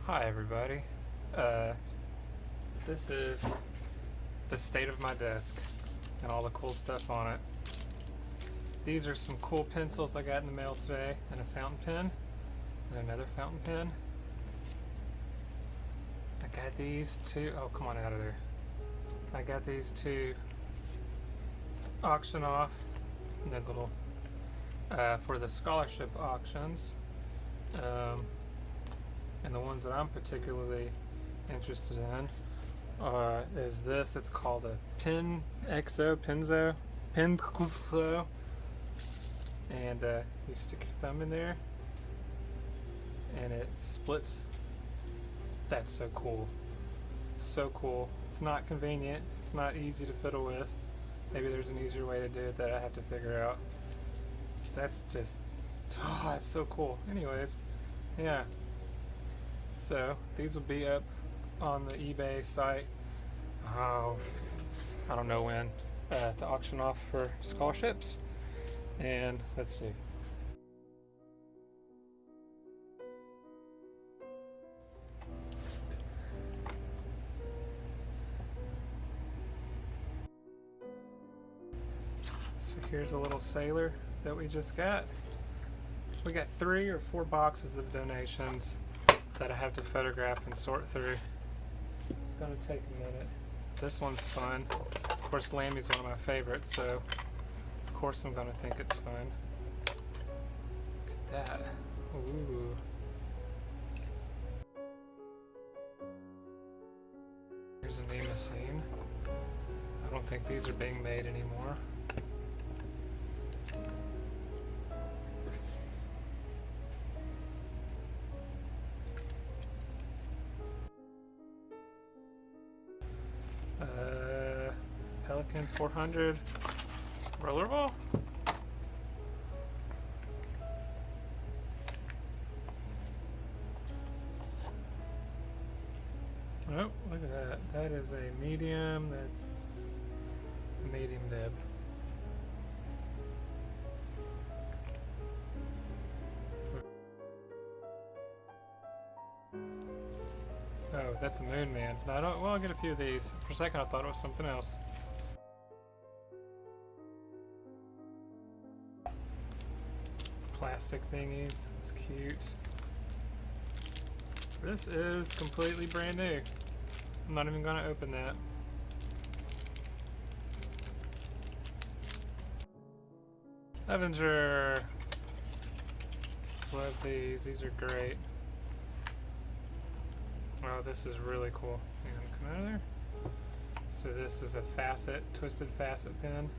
Hi everybody. This is the state of my desk and all the cool stuff on it. These are some cool pencils I got in the mail today, and a fountain pen and another fountain pen. I got these two, oh come on out of there. I got these two auction off, and they're little for the scholarship auctions. And the ones that I'm particularly interested in is this. It's called a Penzo, and you stick your thumb in there, and it splits. That's so cool. So cool. It's not convenient. It's not easy to fiddle with. Maybe there's an easier way to do it that I have to figure out. That's just, oh, it's so cool. Anyways, yeah. So these will be up on the eBay site. I don't know when to auction off for scholarships. And let's see. So here's a little sailor that we just got. We got 3 or 4 boxes of donations that I have to photograph and sort through. It's gonna take a minute. This one's fun. Of course, Lammy's one of my favorites, so of course I'm gonna think it's fun. Look at that. Ooh. Here's a Nima scene. I don't think these are being made anymore. Pelican 400 rollerball. Oh, look at that. That is a medium. That's a medium nib. Oh, that's a Moon Man. I don't, well, I'll get a few of these. For a second I thought it was something else. Plastic thingies. It's cute. This is completely brand new. I'm not even going to open that. Avenger. Love these. These are great. Oh, this is really cool. Hang on, come out of there. So this is a facet, twisted facet pen.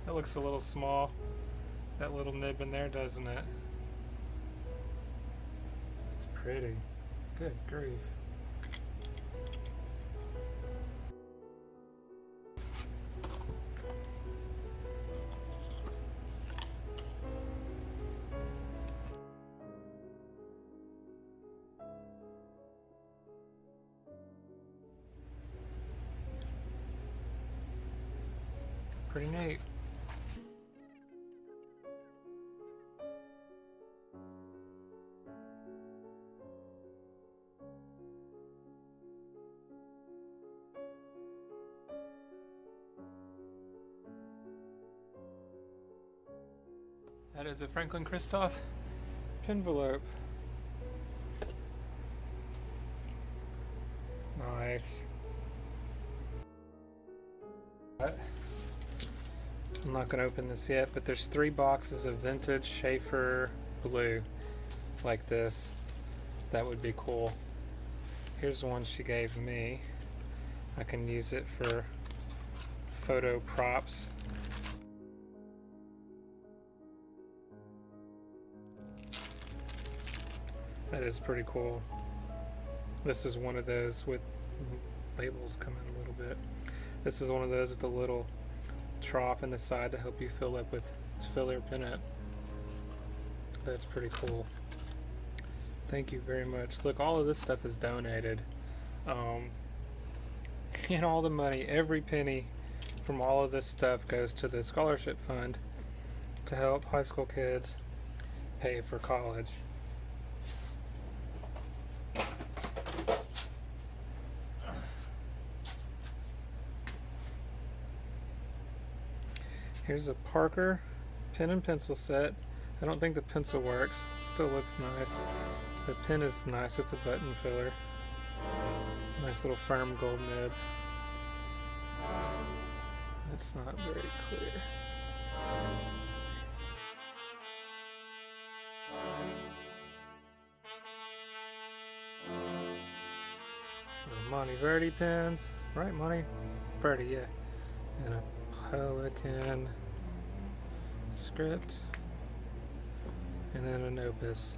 That looks a little small. That little nib in there, doesn't it? It's pretty. Good grief. Pretty neat. That is a Franklin Christoph envelope. Nice. What? I'm not going to open this yet, but there's 3 boxes of vintage Schaefer blue like this. That would be cool. Here's the one she gave me. I can use it for photo props. That is pretty cool. This is one of those with labels coming a little bit. This is one of those with a little trough in the side to help you fill your peanut. That's pretty cool. Thank you very much. Look, all of this stuff is donated. And all the money, every penny from all of this stuff goes to the scholarship fund to help high school kids pay for college. Here's a Parker pen and pencil set. I don't think the pencil works. Still looks nice. The pen is nice. It's a button filler. Nice little firm gold nib. It's not very clear. Monteverdi pens, right? Monteverdi, yeah. And a Pelican script, and then an Opus.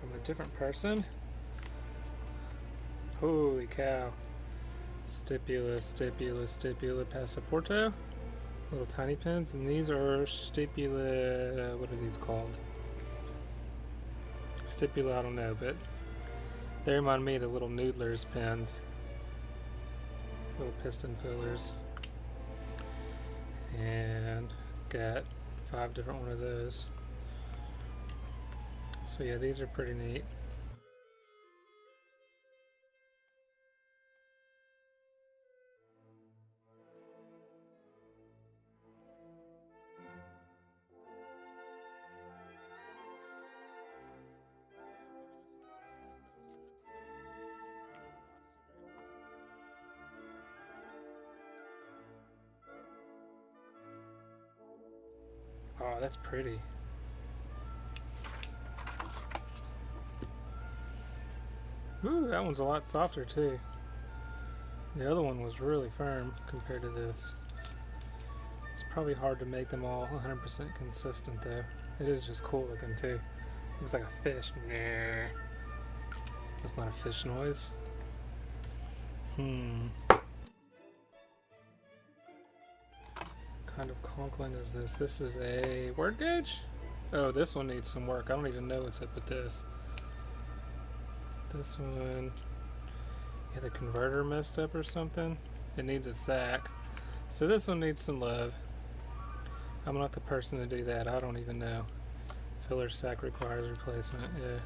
From a different person. Holy cow. Stipula Passaporto. Little tiny pens, and these are Stipula, what are these called? Stipula, I don't know, but they remind me of the little Noodlers pens. Little piston fillers. And got 5 different one of those. So yeah, these are pretty neat. Oh, that's pretty. Ooh, that one's a lot softer too. The other one was really firm compared to this. It's probably hard to make them all 100% consistent though. It is just cool looking too. Looks like a fish. Nah. That's not a fish noise. Kind of conklin is this? This is a word gauge? Oh, this one needs some work. I don't even know what's up with this. This one, yeah, the converter messed up or something. It needs a sack. So this one needs some love. I'm not the person to do that. I don't even know. Filler sack requires replacement, yeah.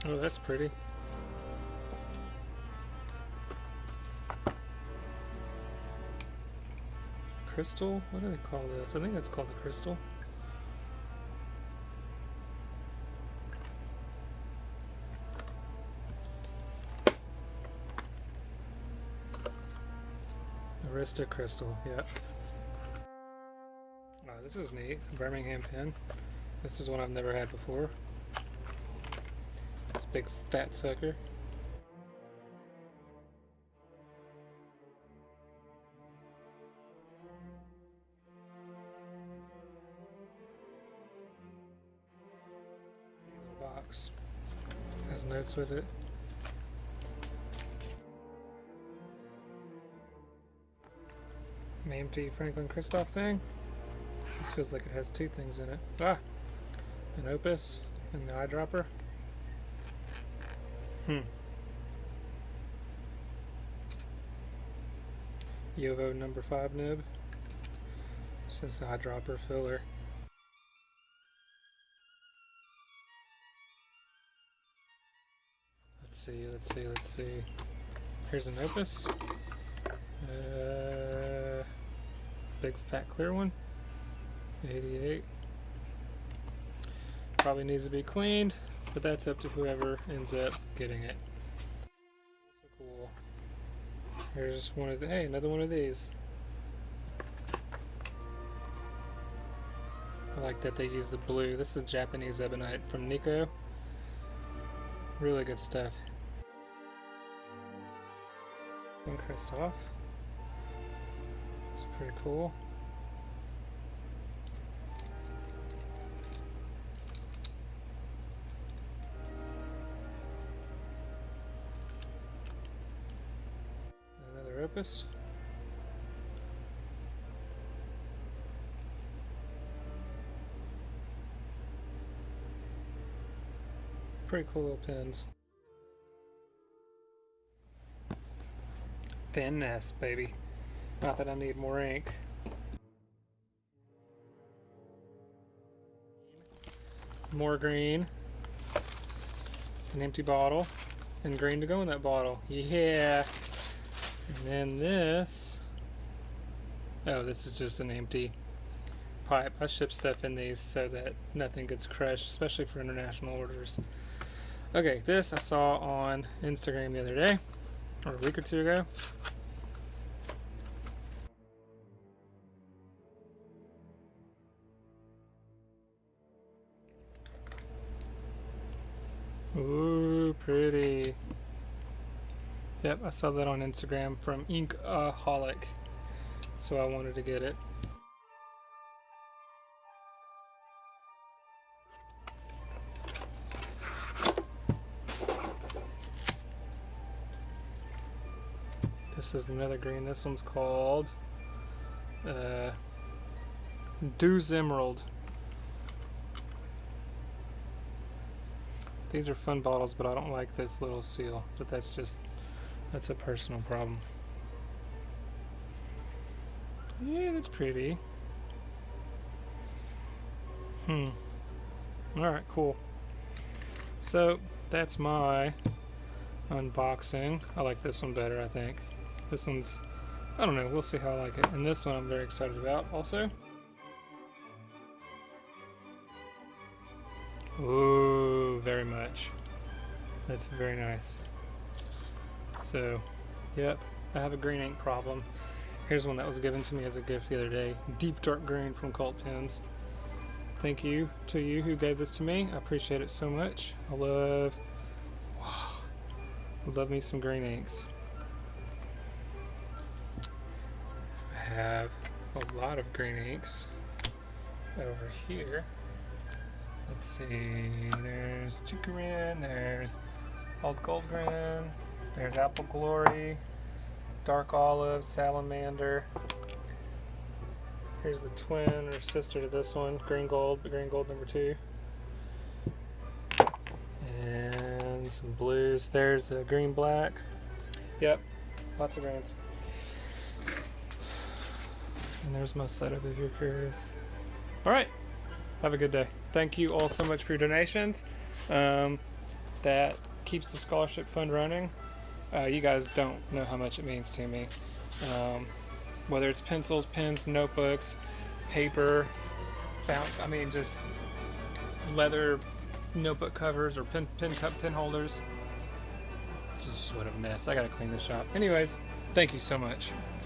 Oh, that's pretty. Crystal? What do they call this? I think that's called the crystal. Arista Crystal, yep. Oh, this is neat. Birmingham pen. This is one I've never had before. This big fat sucker. Little box. It has notes with it. An empty Franklin Christoph thing. This feels like it has 2 things in it. Ah! An Opus and the eyedropper. Yovo number 5 nib. Says eyedropper filler. Let's see. Here's an Opus. Big fat clear one. 88. Probably needs to be cleaned, but that's up to whoever ends up getting it. So cool. Here's one of the, hey, another one of these. I like that they use the blue. This is Japanese ebonite from Nikko. Really good stuff. And Christoph. It's pretty cool. purpose. Pretty cool little pens. Vanness, baby. Not that I need more ink. More green. An empty bottle. And green to go in that bottle. Yeah. And then this. Oh, this is just an empty pipe. I ship stuff in these so that nothing gets crushed, especially for international orders. Okay, this I saw on Instagram the other day, or a week or two ago. Ooh, pretty. Yep, I saw that on Instagram from Inkaholic, so I wanted to get it. This is another green. This one's called Dews Emerald. These are fun bottles, but I don't like this little seal. But that's a personal problem. Yeah, that's pretty. Alright, cool. So, that's my unboxing. I like this one better, I think. This one's, I don't know, we'll see how I like it. And this one I'm very excited about also. Ooh, very much. That's very nice. So, yep, I have a green ink problem. Here's one that was given to me as a gift the other day. Deep dark green from Cult Pens. Thank you to you who gave this to me. I appreciate it so much. I love me some green inks. I have a lot of green inks over here. Let's see, there's Chicorin, there's Old Goldgren, there's Apple Glory, Dark Olive, Salamander. Here's the twin or sister to this one, Green Gold, but Green Gold number 2. And some blues. There's a green black. Yep, lots of greens. And there's my setup if you're curious. Alright, have a good day. Thank you all so much for your donations. That keeps the scholarship fund running. You guys don't know how much it means to me. Whether it's pencils, pens, notebooks, paper, just leather notebook covers or pen holders. This is just what a mess. I gotta clean this shop. Anyways, thank you so much.